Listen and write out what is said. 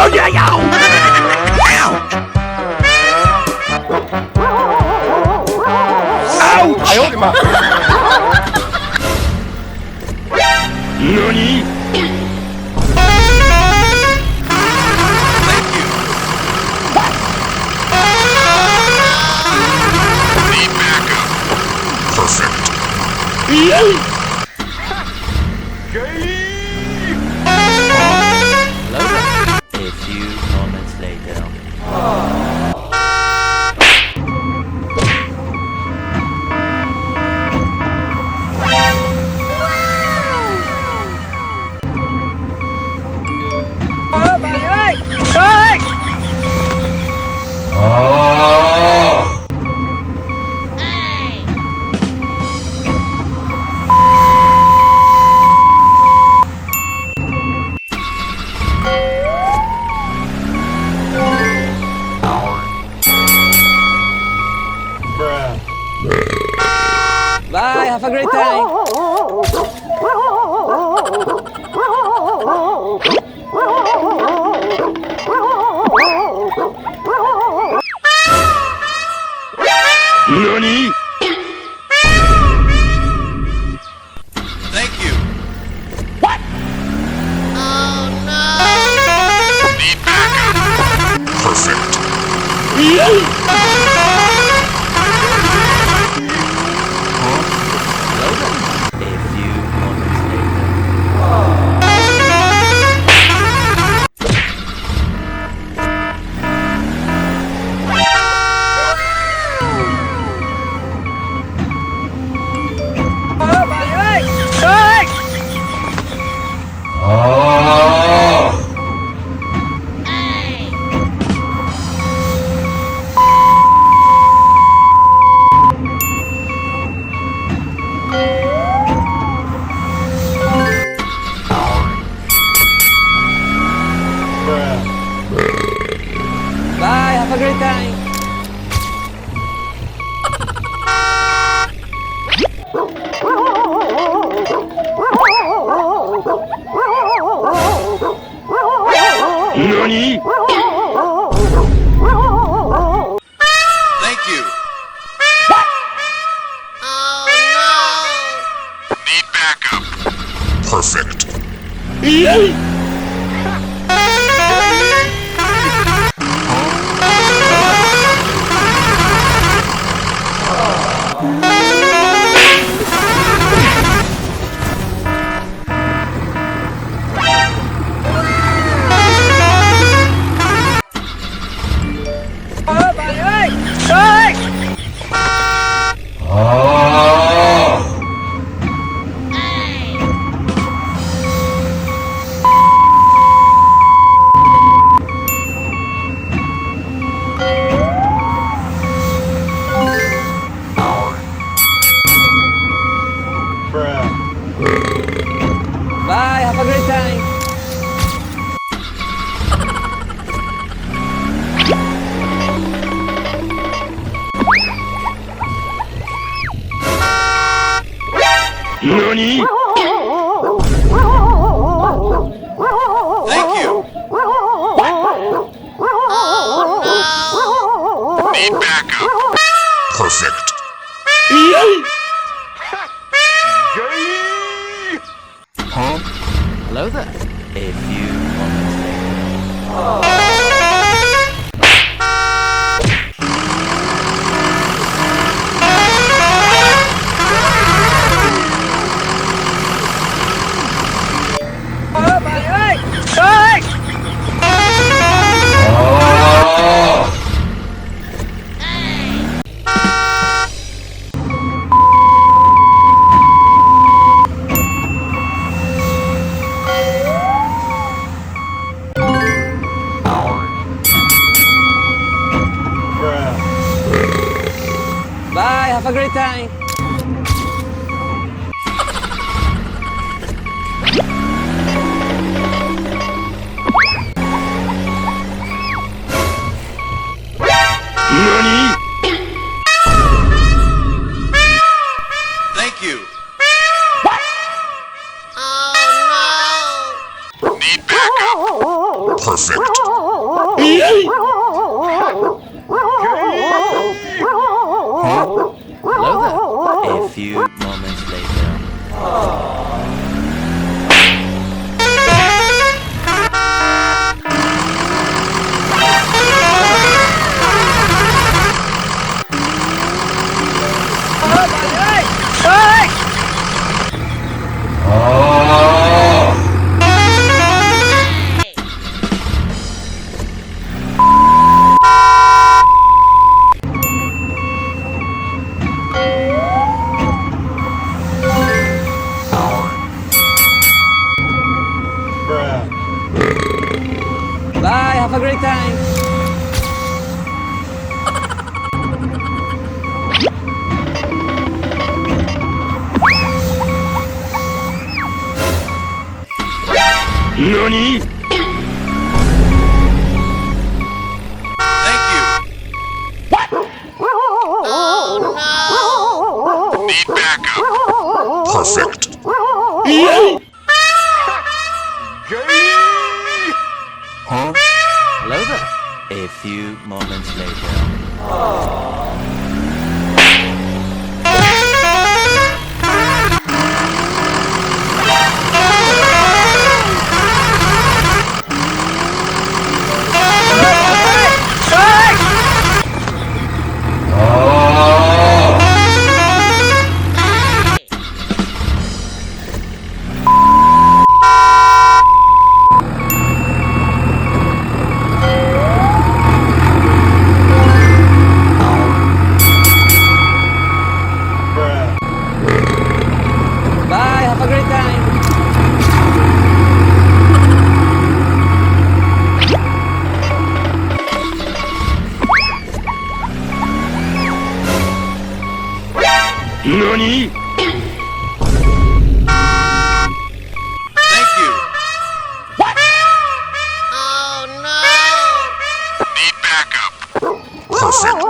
Oh yeah, yeah! Ow! 哎呦我的妈！NANI? Need backup. Perfect. A few moments later. Bye, have a great time. NANI? Thank you. What? Oh no! Need backup. Perfect. A few moments later. Bye, have a great time. NANI? Thank you. What? Oh no! Need backup. Perfect. Bye, have a great time. NANI? Thank you. Oh no! Need backup. Perfect. Huh? Hello there. A few moments later. Bye, have a great time. NANI? Thank you. What? Oh no! Need backup. Perfect. Hello there. A few moments later. Bye, have a great time. NANI?! Thank you. Need backup. Perfect. Huh? Hello there. A few moments later. Bye, have a great time. NANI?! Thank you. Oh no! Need backup. Perfect.